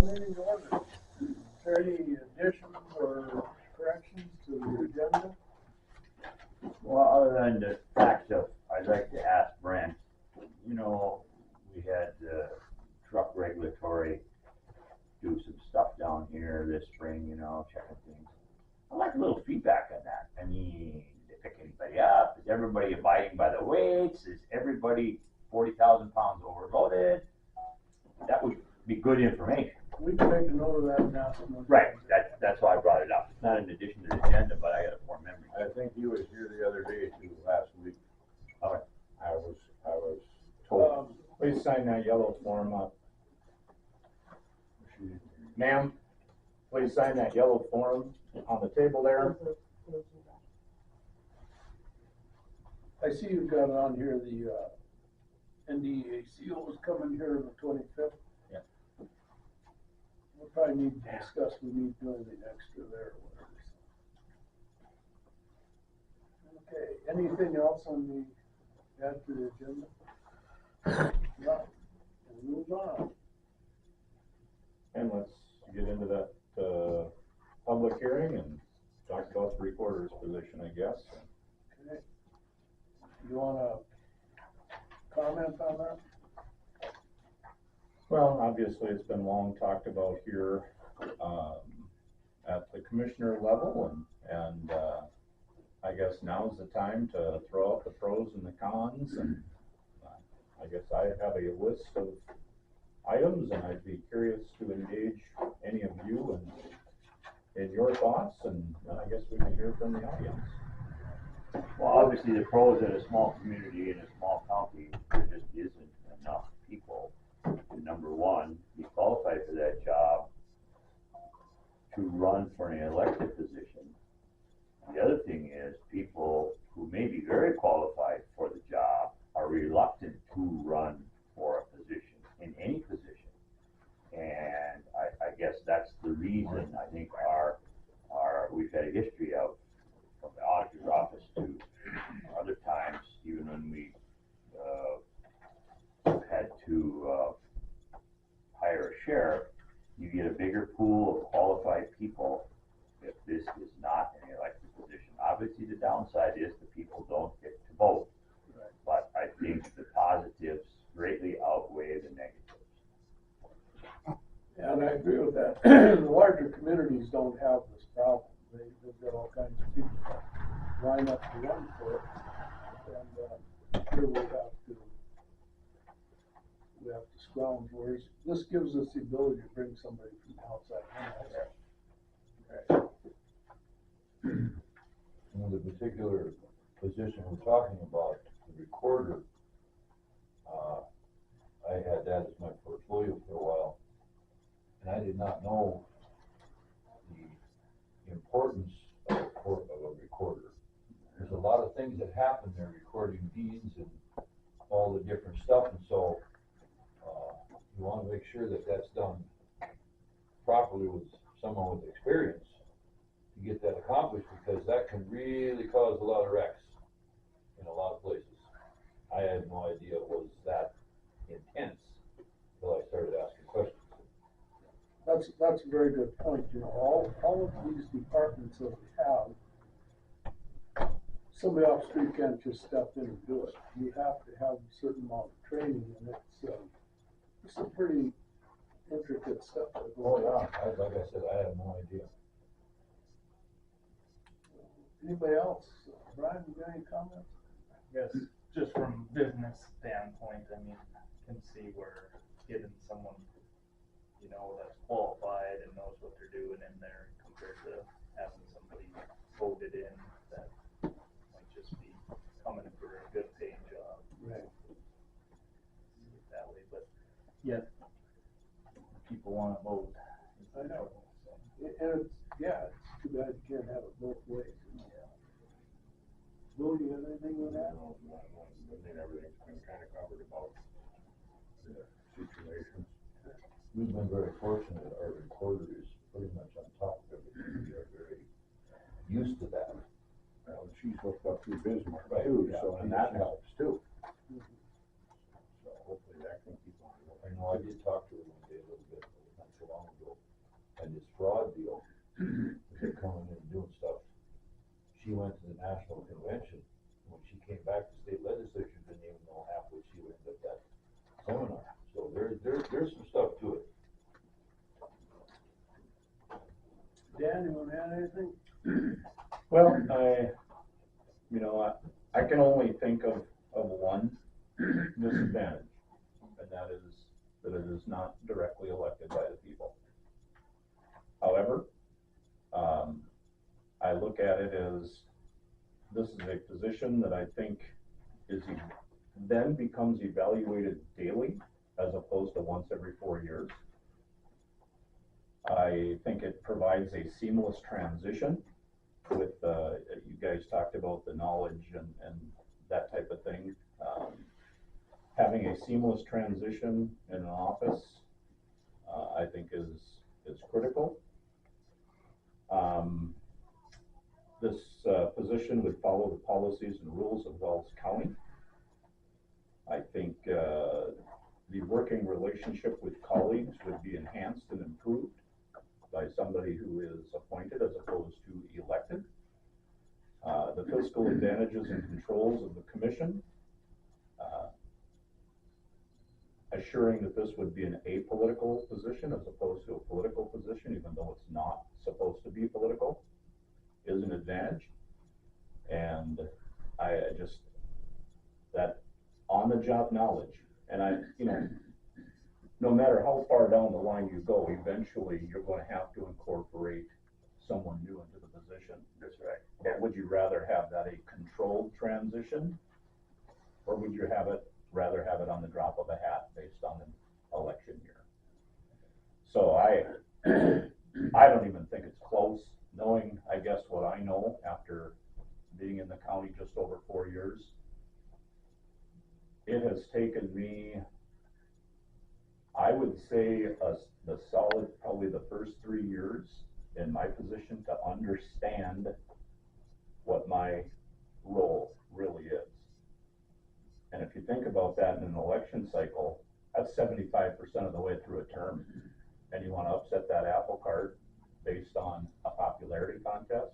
meeting to order. Is there any additions or corrections to the agenda? Well, other than the fact of, I'd like to ask Brent, you know, we had truck regulatory do some stuff down here this spring, you know, checking things. I'd like a little feedback on that. I mean, did they pick anybody up? Is everybody abiding by the weights? Is everybody 40,000 pounds overloaded? That would be good information. We can make a note of that now. Right, that's why I brought it up. It's not in addition to the agenda, but I got a poor memory. I think he was here the other day too, last week. Okay. I was told. Please sign that yellow form up. Ma'am, please sign that yellow form on the table there. I see you've got on here the NDA seal is coming here on the 25th. Yeah. We'll probably need to discuss, we need to do anything extra there or whatever. Okay, anything else on the, add to the agenda? No, we'll move on. And let's get into that public hearing and talk about the recorder's position, I guess. Okay. You wanna comment on that? Well, obviously, it's been long talked about here at the commissioner level, and I guess now's the time to throw out the pros and the cons, and I guess I have a list of items, and I'd be curious to engage any of you in your thoughts, and I guess we can hear from the audience. Well, obviously the pros in a small community in a small county, there just isn't enough people to, number one, be qualified for that job, to run for an elected position. The other thing is people who may be very qualified for the job are reluctant to run for a position, in any position. And I guess that's the reason I think we've had a history of, from the auditor's office to other times, even when we had to hire a sheriff, you get a bigger pool of qualified people if this is not an elected position. Obviously, the downside is the people don't get to vote. Right. But I think the positives greatly outweigh the negatives. Yeah, and I agree with that. The larger communities don't have this problem. They've got all kinds of people that line up to run for it. And here we have to scrounge, whereas this gives us the ability to bring somebody from the outside. In the particular position we're talking about, the recorder, I had that as my portfolio for a while, and I did not know the importance of a recorder. There's a lot of things that happen there, recording deeds and all the different stuff, and so you want to make sure that that's done properly with someone with experience to get that accomplished, because that can really cause a lot of wrecks in a lot of places. I had no idea it was that intense until I started asking questions. That's a very good point. You know, all of these departments that we have, somebody off the street can't just step in and do it. You have to have a certain amount of training, and it's some pretty intricate stuff that goes on. Oh yeah, like I said, I had no idea. Anybody else? Brian, you got any comments? Yes, just from business standpoint, I mean, I can see where getting someone, you know, that's qualified and knows what they're doing in there compared to having somebody voted in that might just be coming for a good paying job. Right. That way, but yet people want to vote. I know. And it's too bad you can't have it both ways. Will, you have anything with that? I mean, everything's been kind of covered about the situation. We've been very fortunate. Our recorder is pretty much on top of everything. We are very used to that. Well, she's hooked up through Bismarck too, yeah, so and that helps too. So hopefully that can keep on going. I know I did talk to her one day a little bit, not so long ago. fraud deal. They're coming in and doing stuff. She went to the national convention. When she came back, the state legislature didn't even know half what she learned at that seminar. So there's some stuff to it. Dan, you wanna add anything? Well, I can only think of one disadvantage, and that is that it is not directly elected by the people. However, I look at it as this is a position that I think then becomes evaluated daily as opposed to once every 4 years. I think it provides a seamless transition with, you guys talked about the knowledge and that type of thing. Having a seamless transition in an office, I think is critical. This position would follow the policies and rules of Wells County. I think the working relationship with colleagues would be enhanced and improved by somebody who is appointed as opposed to elected. The fiscal advantages and controls of the commission, assuring that this would be an apolitical position as opposed to a political position, even though it's not supposed to be political, is an advantage. And I just, that on-the-job knowledge, and no matter how far down the line you go, eventually you're going to have to incorporate someone new into the position. That's right. But would you rather have that a controlled transition, or would you rather have it on the drop of a hat based on an election year? So I don't even think it's close, knowing, I guess, what I know after being in the county just over 4 years. It has taken me, I would say, the solid, probably the first 3 years in my position to understand what my role really is. And if you think about that in an election cycle, that's 75% of the way through a term. And you want to upset that apple cart based on a popularity contest?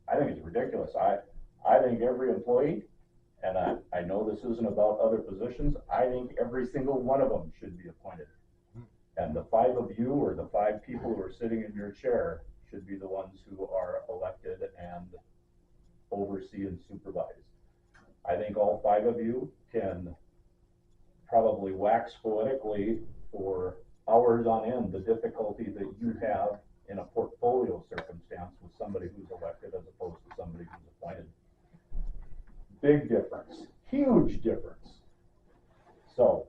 I think it's ridiculous. I think every employee, and I know this isn't about other positions, I think every single one of them should be appointed. And the 5 of you, or the 5 people who are sitting in your chair, should be the ones who are elected and oversee and supervise. I think all 5 of you can probably wax poetically for hours on end the difficulty that you have in a portfolio circumstance with somebody who's elected as opposed to somebody who's appointed. Big difference, huge difference. So,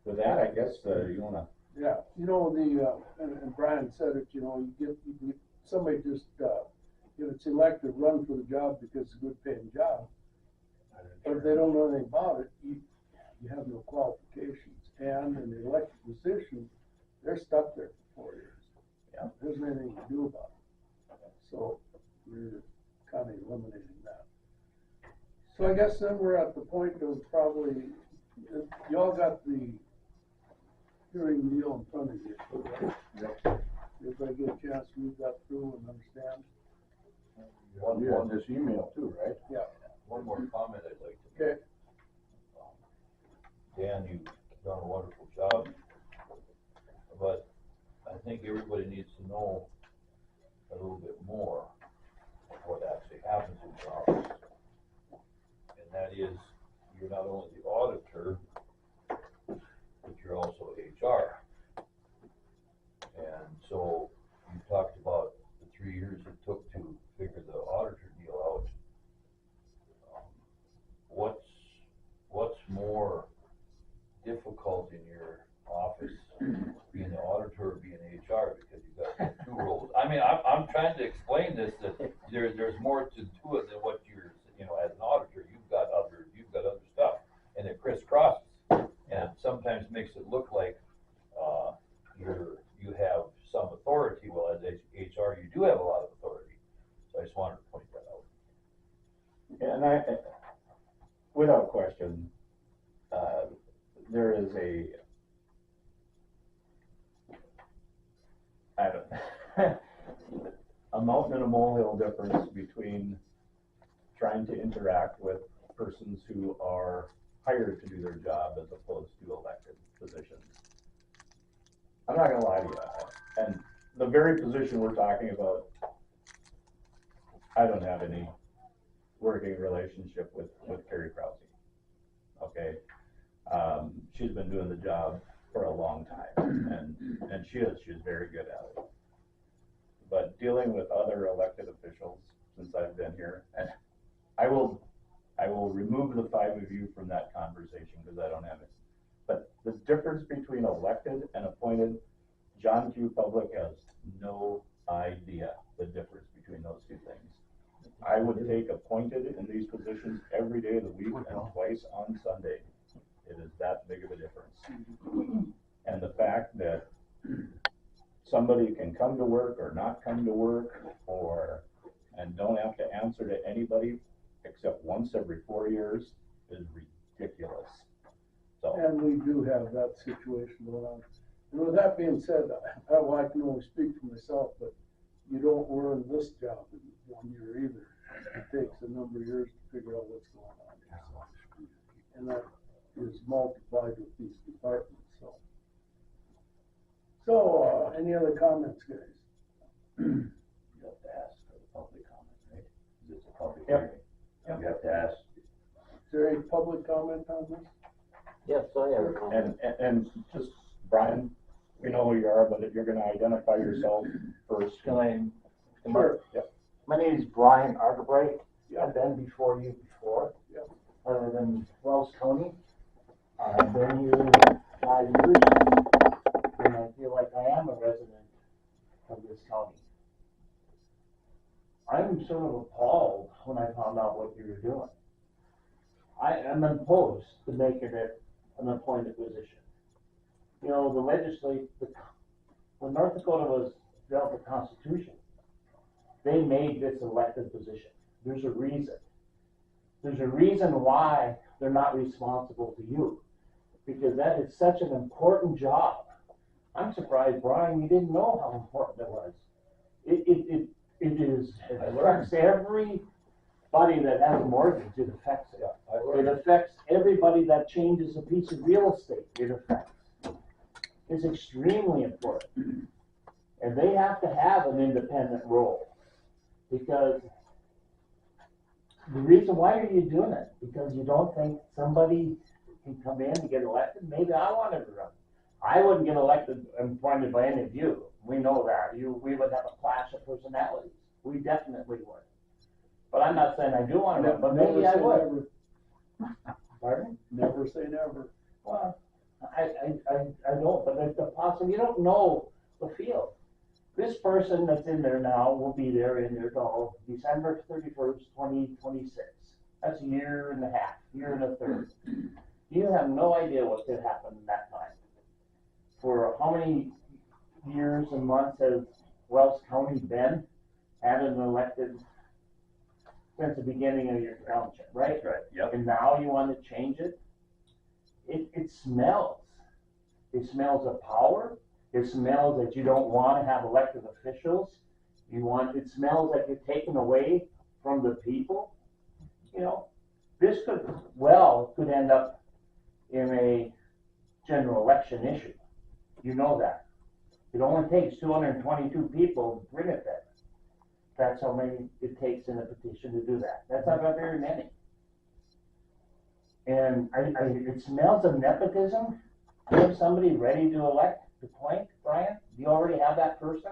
with that, I guess you want to. Yeah, and Brian said it, you get somebody just, if it's elected, run for the job because it's a good paying job. But if they don't know anything about it, you have no qualifications. And in the elected position, they're stuck there for 4 years. Yeah. There isn't anything to do about it. So we're kind of eliminating that. So I guess then we're at the point of probably, y'all got the hearing deal in front of you, right? Yep. Everybody get a chance to read that through and understand? One this email too, right? Yeah. One more comment I'd like to make. Okay. Dan, you've done a wonderful job, but I think everybody needs to know a little bit more of what actually happens in your office. And that is, you're not only the auditor, but you're also HR. And so you talked about the 3 years it took to figure the auditor deal out. What's more difficult in your office, being the auditor or being HR, because you've got 2 roles? I mean, I'm trying to explain this, that there's more to it than what you're, as an auditor, you've got other stuff, and it crisscrosses, and it sometimes makes it look like you have some authority. Well, as HR, you do have a lot of authority. So I just wanted to point that out. And I, without question, there is I don't, a mountain and a molehill difference between trying to interact with persons who are hired to do their job as opposed to elected positions. I'm not gonna lie to you, and the very position we're talking about, I don't have any working relationship with Carrie Krause. Okay, she's been doing the job for a long time, and she's very good at it. But dealing with other elected officials since I've been here, and I will remove the five of you from that conversation because I don't have it. But the difference between elected and appointed, John Q. Public has no idea the difference between those two things. I would take appointed in these positions every day of the week and twice on Sunday. It is that big of a difference. And the fact that somebody can come to work or not come to work and don't have to answer to anybody except once every 4 years is ridiculous. So. And we do have that situation going on. And with that being said, I can only speak for myself, but you don't learn this job in 1 year either. It takes a number of years to figure out what's going on. And that is multiplied with these departments, so. So, any other comments, guys? You have to ask for the public comment, right? 'Cause it's a public Yep. hearing. You have to ask. Is there any public comment on this? Yes, I have a comment. And just, Brian, we know who you are, but if you're gonna identify yourself first. Can I? Sure. Yep. My name is Brian Argabright. Yeah. I've been before you before. Yeah. I live in Wells County. I've been here 5 years, and I feel like I am a resident of this county. I'm sort of appalled when I found out what you were doing. I am opposed to making it an appointed position. You know, when North Dakota was dealt the Constitution, they made this elected position. There's a reason. There's a reason why they're not responsible to you, because that is such an important job. I'm surprised, Brian, you didn't know how important it was. It affects everybody that has a mortgage. It affects it. It affects everybody that changes a piece of real estate. It affects. It's extremely important. And they have to have an independent role. Because the reason why are you doing it? Because you don't think somebody can come in and get elected? Maybe I wanted to run. I wouldn't get elected and appointed by any of you. We know that. We would have a clash of personalities. We definitely would. But I'm not saying I do want to run, but maybe I would. Pardon? Never say never. Well, I don't, but it's possible. You don't know the field. This person that's in there now will be there in there till December 31st, 2026. That's a year and a half, year and a third. You have no idea what could happen in that time. For how many years and months has Wells County been had an elected since the beginning of your township, right? That's right, yep. And now you want to change it? It smells. It smells of power. It smells that you don't want to have elected officials. It smells like you're taken away from the people. You know, this could end up in a general election issue. You know that. It only takes 222 people to bring it there. That's how many it takes in a petition to do that. That's not very many. And it smells of nepotism. Do you have somebody ready to appoint, Brian? Do you already have that person?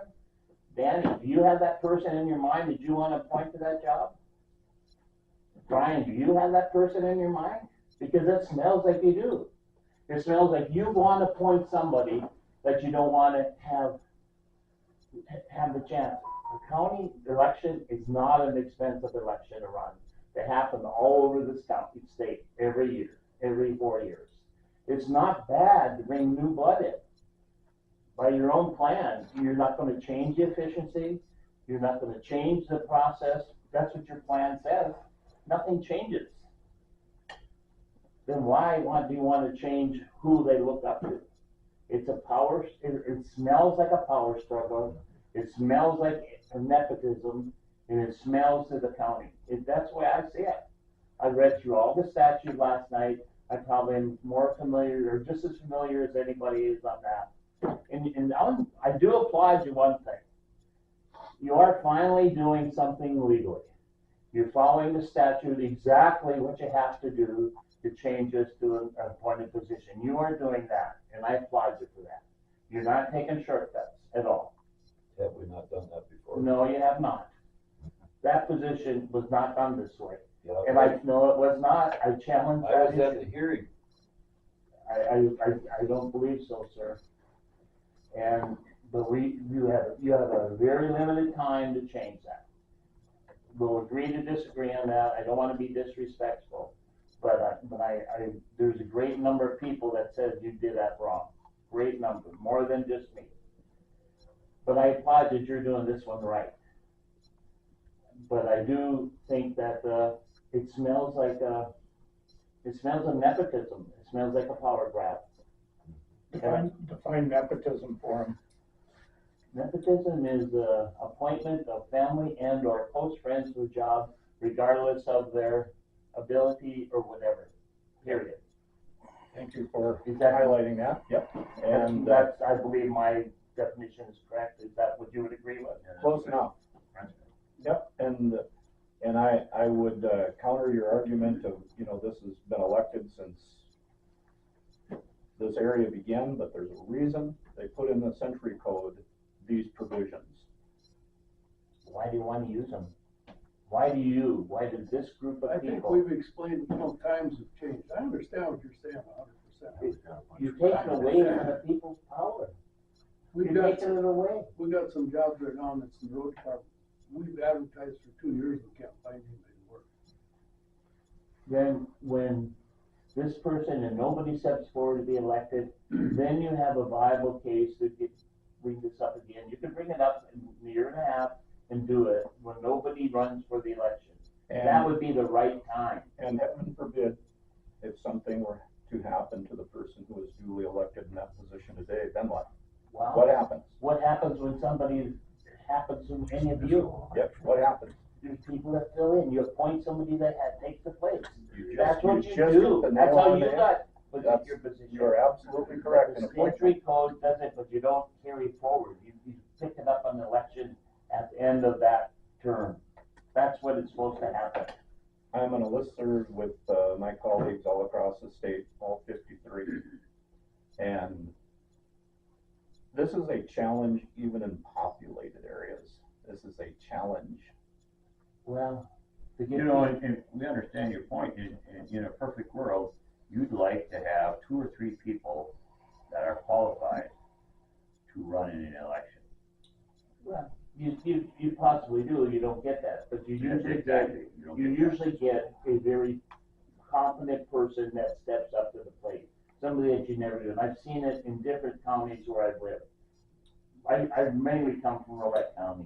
Danny, do you have that person in your mind that you want to appoint to that job? Brian, do you have that person in your mind? Because it smells like you do. It smells like you want to appoint somebody that you don't want to have the chance. A county election is not an expensive election to run. They happen all over this county state every year, every 4 years. It's not bad to bring new blood in. By your own plan, you're not going to change the efficiency. You're not going to change the process. That's what your plan says. Nothing changes. Then why do you want to change who they look up to? It's a power, it smells like a power struggle, it smells like nepotism, and it smells to the county. That's the way I see it. I read through all the statute last night, I probably am more familiar, or just as familiar as anybody is on that. And I do applaud you one thing. You are finally doing something legally. You're following the statute exactly what you have to do to change this to an appointed position. You are doing that, and I applaud you for that. You're not taking shortcuts at all. Have we not done that before? No, you have not. That position was not done this way. Yeah, And I know it was not. I challenge I that was at the issue. hearing. I don't believe so, sir. But you have a very limited time to change that. We'll agree to disagree on that. I don't want to be disrespectful, but there's a great number of people that said you did that wrong. Great number, more than just me. But I applaud that you're doing this one right. But I do think that it smells of nepotism. It smells like a power grab. Define nepotism for him. Nepotism is the appointment of family and or close friends to a job regardless of their ability or whatever, period. Thank you for Is that- highlighting that. Yep. And That's, I believe my definition is correct. Is that what you would agree with? close enough. Yep, and I would counter your argument of, this has been elected since this area began, but there's a reason they put in the century code these provisions. Why do you want to use them? Why does this group of I think people? we've explained, times have changed. I understand what you're saying 100%. You're taking away from the people's power. We've You're got, taking it away. we got some jobs right now that's in the road department. We've advertised for 2 years, we can't find anybody to work. Then when this person and nobody steps forward to be elected, then you have a viable case to bring this up again. You can bring it up in a year and a half and do it when nobody runs for the election. That would be the right time. And heaven forbid, if something were to happen to the person who is duly elected in that position today, then what? Wow. What happens? What happens when somebody happens to any of you? Yep, what happens? There's people that fill in. You appoint somebody that takes the place. You That's just- what you you just do. hit the That's nail how on you the head. got put in That's- your position. You're absolutely correct. The An appointment. century code does it, but you don't carry forward. You pick it up on the election at the end of that term. That's what it's supposed to happen. I'm on a listserv with my colleagues all across the state, all 53. And this is a challenge even in populated areas. This is a challenge. Well, to get And we understand your point. In a perfect world, you'd like to have 2 or 3 people that are qualified to run in an election. well, you possibly do. You don't get that, but you usually get a very competent person that steps up to the plate. Somebody that you never do. And I've seen it in different counties where I've lived. I mainly come from Rolette County,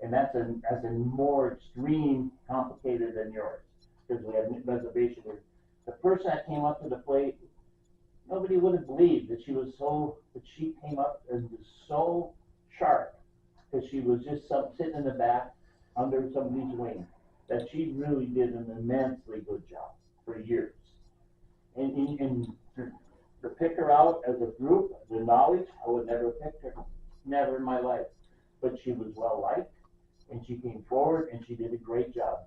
and that's a more extreme complicated than yours, because we have reservation here. The person that came up to the plate, nobody would have believed that she came up and was so sharp, because she was just sitting in the back under somebody's wing, that she really did an immensely good job for years. And to pick her out as a group, the knowledge, I would never have picked her. Never in my life. But she was well liked, and she came forward, and she did a great job.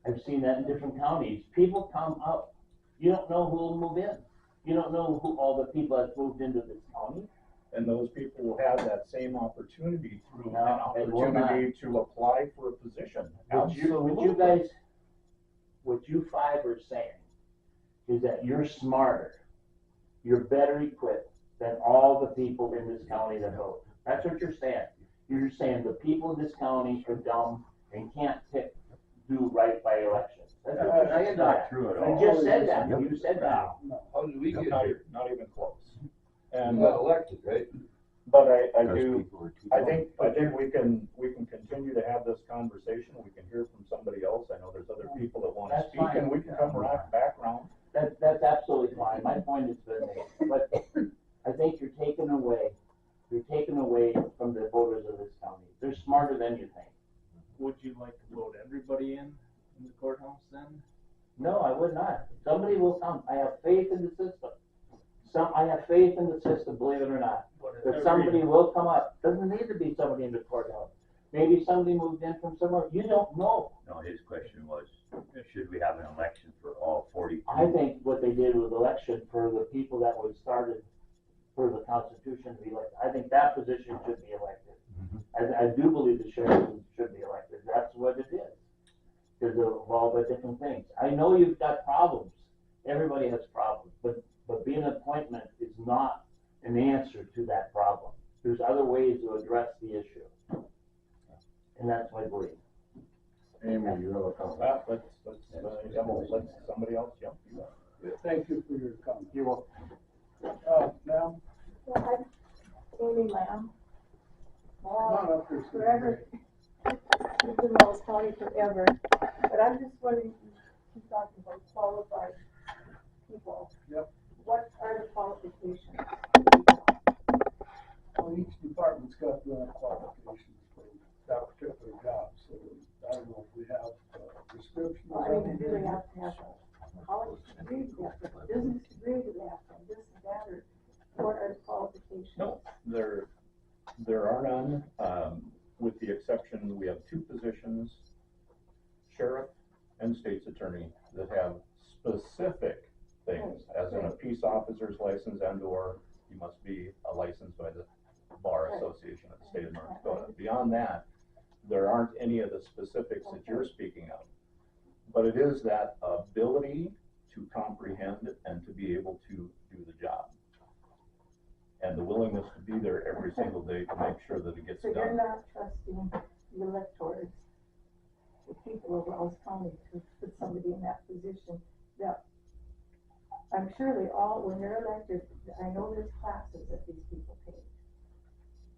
I've seen that in different counties. People come up, you don't know who will move in. You don't know who all the people that moved into this county. And those people will have that same opportunity through No, an they will not. opportunity to apply for a position. What you 5 are saying is that you're smarter, you're better equipped than all the people in this county that vote. That's what you're saying. You're saying the people in this county are dumb and can't do right by elections. That's what you're saying. not true at all. You just said that. You said that. How did we get Not, here? not even close. We And, got elected, right? but I think we can continue to have this conversation. We can hear from somebody else. I know there's other people that want to That's speak, fine. and we can come back around. That's absolutely fine. My point has been made. But I think you're taking away from the voters of this county. They're smarter than you think. Would you like to vote everybody in the courthouse then? No, I would not. Somebody will come. I have faith in the system. I have faith in the system, believe it or not. That somebody will come up. Doesn't need to be somebody in the courthouse. Maybe somebody moved in from somewhere. You don't know. No, his question was, should we have an election for all 42? I think what they did with election for the people that was started for the Constitution to be elected, I think that position should be elected. I do believe the sheriff should be elected. That's what it is. Because of all the different things. I know you've got problems. Everybody has problems, but being an appointment is not an answer to that problem. There's other ways to address the issue. And that's my belief. Amy, you have a comment? Let's let somebody else jump. Thank you for your comment. You're welcome. Ma'am, Yeah, I'm Amy Lamb. come on up here. Forever, lived in Wells County forever, but I'm just wondering, you talking about qualified people. Yep. What are the qualifications? Well, each department's got their own qualifications for that particular job, so I don't know if we have descriptions. Well, I mean, do they have to have a college degree, do they have to have a business degree, do they have to have this and that, or what are the qualifications? No, there are none, with the exception, we have two positions, sheriff and state's attorney, that have specific things, as in a peace officer's license and/or you must be licensed by the Bar Association of the state of North Dakota. Beyond that, there aren't any of the specifics that you're speaking of. But it is that ability to comprehend and to be able to do the job. And the willingness to be there every single day to make sure that it gets So you're done. not trusting the electors, the people of Wells County to put somebody in that position that I'm sure they all, when they're elected, I know there's classes that these people take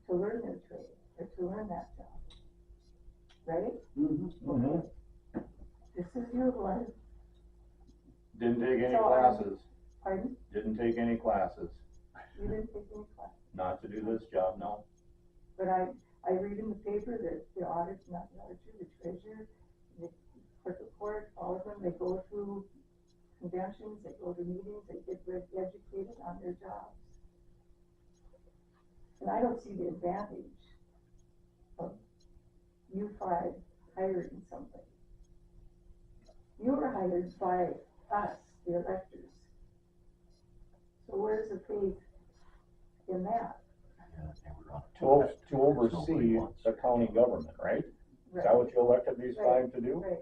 to learn their trade or to learn that job. Right? Mhm. This is your one, Didn't take any So, classes, pardon? didn't take any classes, You didn't take any class. not to do this job, no. But I read in the paper that the auditor, not the auditor, the treasurer, the clerk of court, all of them, they go through conventions, they go to meetings, they get educated on their jobs. And I don't see the advantage of you five hiring somebody. You were hired by us, the electors. So where's the faith in that? To oversee the county government, right? Is that what you elected these five to do? Right.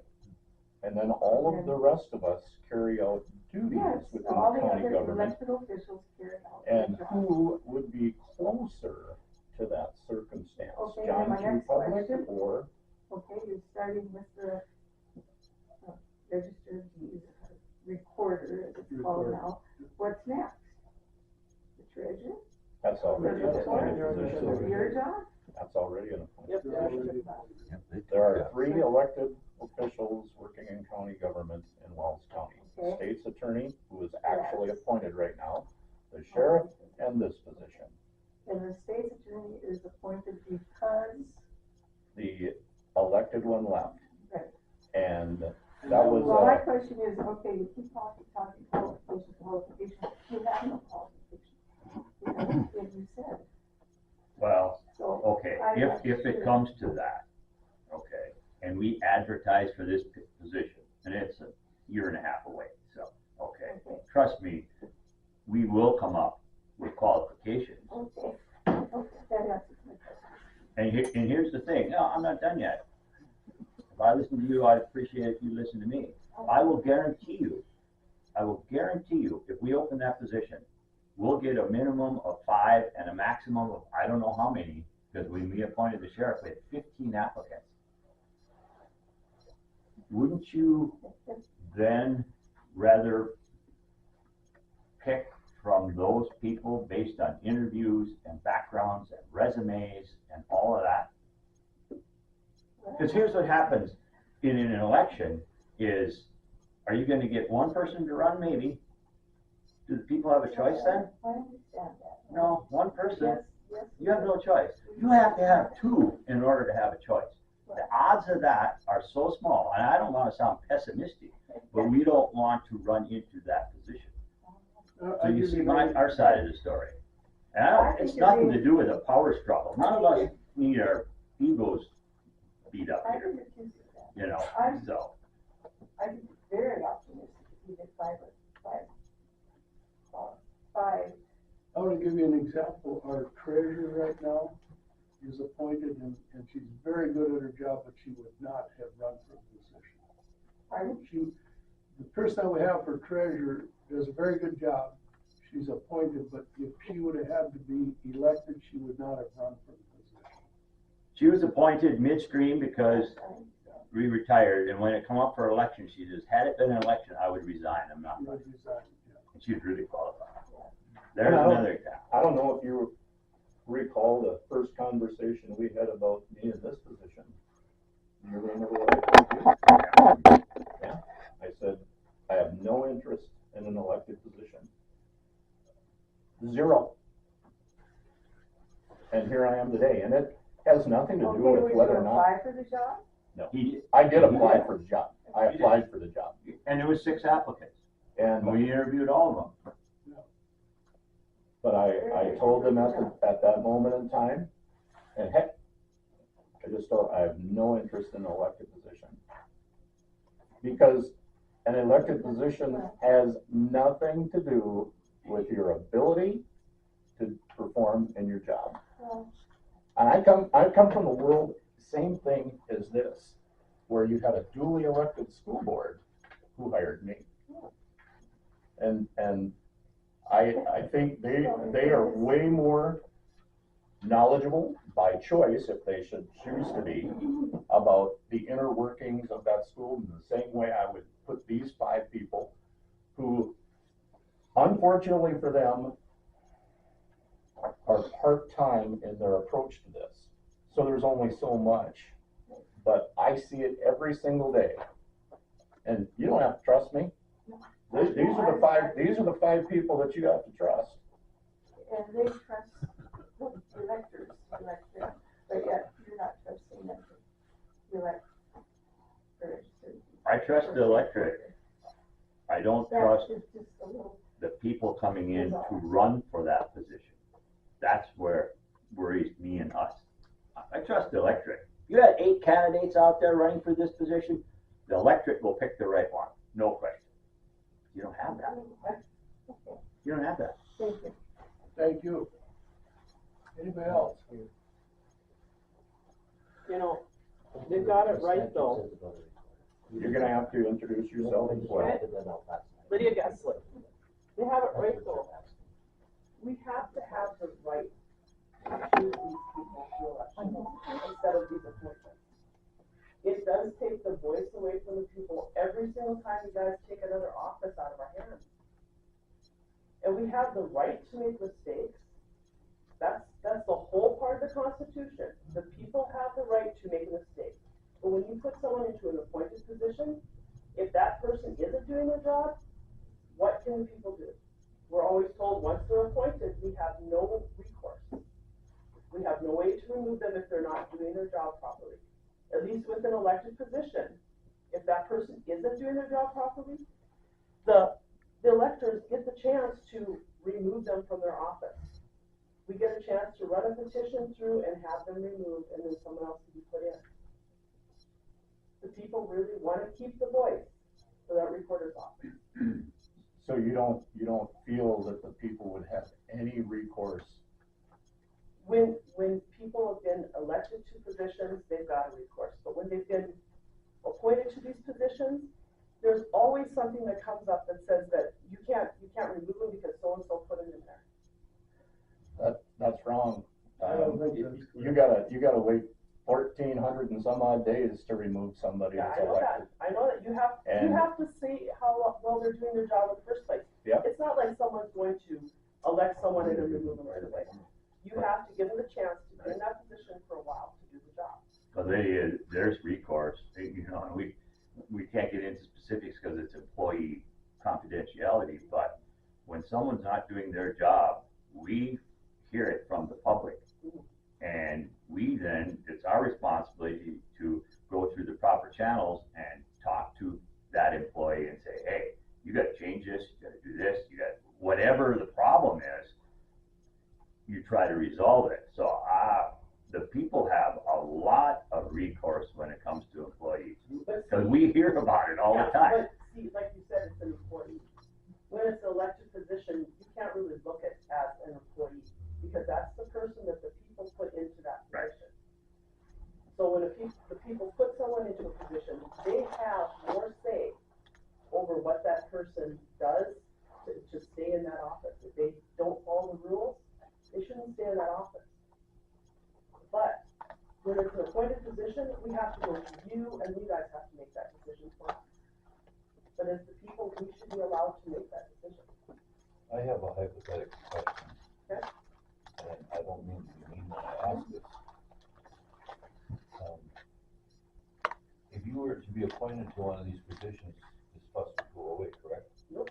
And then all of the rest of us carry out duties Yes, within all the the county other government. elected officials carry out their And jobs. who would be closer to that circumstance? Okay, John then my Q. next Public question. or Okay, you're starting with the registered deeds recorder, as it's called now. What's next? The treasurer? that's already an appointed position. Your job? That's already an appointed. Yep. There are three elected officials working in county government in Wells County. The Okay. state's attorney, who is actually appointed right now, the sheriff, and this position. And the state's attorney is appointed because, The elected one left. right. And that was, Well, my question is, okay, you keep talking qualifications, you have no qualifications. As you said, Well, so. okay, I'm not if it sure. comes to that, okay, and we advertise for this position, and it's a year and a half away, so, okay. Okay. Trust me, we will come up with qualifications. Okay, that answers my question. And here's the thing, no, I'm not done yet. If I listen to you, I'd appreciate if you listen to me. I will guarantee you, if we open that position, we'll get a minimum of 5 and a maximum of, I don't know how many, because when we appointed the sheriff, we had 15 applicants. Wouldn't you then rather pick from those people based on interviews and backgrounds and resumes and all of that? Because here's what happens in an election is, are you gonna get one person to run? Maybe. Do the people have a choice then? I understand. understand that. No, one person, Yes, yes. you have no choice. You have to have two in order to have a choice. The odds of that are so small, and I don't wanna sound pessimistic, but we don't want to run into that position. So you see our side of the story. And it's nothing to do with a power struggle. None of us need our egos beat up I here, can accuse you of that. you know, so. I'd be very optimistic if you did five. I wanna give you an example. Our treasurer right now is appointed and she's very good at her job, but she would not have run for the position. Pardon? The person that we have for treasurer does a very good job. She's appointed, but if she would have had to be elected, she would not have run for the position. She was appointed midstream because we retired, and when it come up for election, she says, had it been an election, I would resign, I'm not running. And she's really qualified. There's another example. I don't know if you recall the first conversation we had about me in this position. Do you remember what I told you? Yeah, I said, I have no interest in an elected position. Zero. And here I am today, and it has nothing to do with whether or not. Apply for the job? No, He, I did apply for the job. I applied for the job. and there was 6 applicants, and And, we interviewed all of them. but I told them at that moment in time, and heck, I just told, I have no interest in an elected position. Because an elected position has nothing to do with your ability to perform in your job. Well, And I come from the world, same thing as this, where you had a duly elected school board who hired me. And I think they are way more knowledgeable by choice, if they should choose to be, about the inner workings of that school in the same way I would put these 5 people who, unfortunately for them, are part-time in their approach to this. So there's only so much, but I see it every single day. And you don't have to trust me. These are the five people that you have to trust. And they trust the electors, but yet you're not trusting them to elect the registered. I trust the electorate. I don't trust That is just a little. the people coming in to run for that position. That's where worries me and us. I trust the electorate. You had 8 candidates out there running for this position, the electorate will pick the right one, no question. You don't have that. You don't have that. Thank you. Thank you. Anybody else? You know, they got it right though. You're gonna have to introduce yourself as well. Lydia Gessler. They have it right though. We have to have the right to choose these people to election instead of these appointments. It does take the voice away from the people every single time you guys take another office out of our hands. And we have the right to make mistakes. That's the whole part of the Constitution. The people have the right to make a mistake. But when you put someone into an appointed position, if that person isn't doing their job, what can the people do? We're always told once they're appointed, we have no recourse. We have no way to remove them if they're not doing their job properly. At least with an elected position, if that person isn't doing their job properly, the electors get the chance to remove them from their office. We get a chance to run a petition through and have them removed, and then someone else can be put in. The people really want to keep the voice for that recorder's office. So you don't feel that the people would have any recourse? When people have been elected to positions, they've got a recourse, but when they've been appointed to these positions, there's always something that comes up that says that you can't remove them because so-and-so put them in there. That's wrong. I don't think that's You gotta wait 1,400 and some odd days to remove somebody Yeah, that's I know that, elected. I know that, you have to see how well they're doing their job in the first place. Yeah. It's not like someone's going to elect someone and then remove them right away. You have to give them the chance to be in that position for a while to do the job. But there's recourse, you know, and we can't get into specifics because it's employee confidentiality, but when someone's not doing their job, we hear it from the public. And we then, it's our responsibility to go through the proper channels and talk to that employee and say, hey, you gotta change this, you gotta do this, you got, whatever the problem is, you try to resolve it. So, the people have a lot of recourse when it comes to employees. But Cause we hear about it all the time. But see, like you said, it's an employee. When it's an elected position, you can't really look at it as an employee, because that's the person that the people put into that Right. position. So when the people put someone into a position, they have more say over what that person does to stay in that office. If they don't follow the rules, they shouldn't stay in that office. But when it's an appointed position, we have to go to you, and you guys have to make that decision for us. But as the people, we should be allowed to make that decision. I have a hypothetical question. Okay. And I don't mean to be mean when I ask this. If you were to be appointed to one of these positions, this fuss would go away, correct? Nope,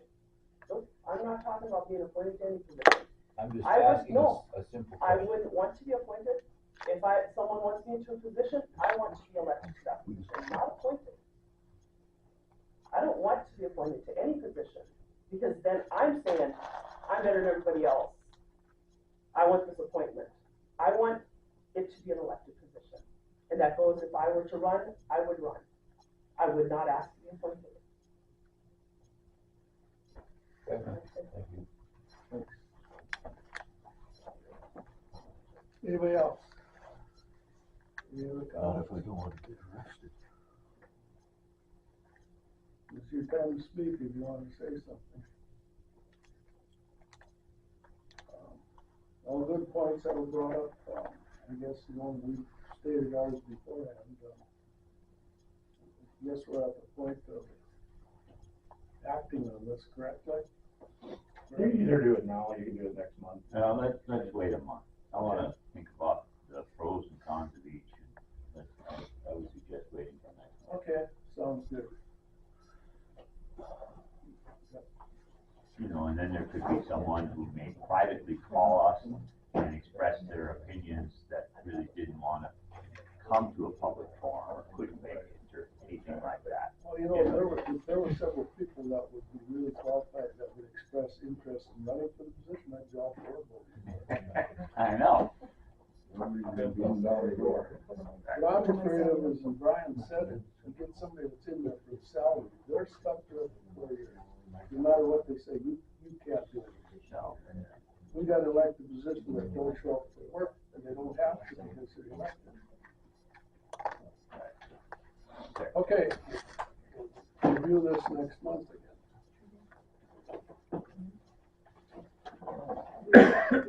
I'm not talking about being appointed to any position. I'm just I would- asking no, a simple I question. wouldn't want to be appointed. If someone wants me into a position, I want to be elected to that position, not appointed. I don't want to be appointed to any position, because then I'm saying, I'm better than everybody else. I want this appointment. I want it to be an elected position. And that goes, if I were to run, I would run. I would not ask to be appointed. Okay, thank you. Anybody else? Any other Not comments? if I don't want to get arrested. It's your time to speak if you want to say something. All good points that were brought up, I guess, we stated ours beforehand. I guess we're at the point of acting on this, correct, Doug? You can either do it now, or you can do it next month. Let's wait a month. I wanna think about the pros and cons of each. I would suggest waiting till next month. Okay, sounds good. You know, and then there could be someone who may privately call us and express their opinions that really didn't wanna come to a public forum or couldn't make it or anything like that. Well, there were several people that would be really qualified, that would express interest in running for the position, I'd be all for it. I know. What I'm afraid of is, and Brian said it, you get somebody that's in there for the salary, they're stuck to it for 4 years. No matter what they say, you can't do it. So, We got elected positions that don't show up for work, and they don't have to because they're elected. Okay, review this next month again.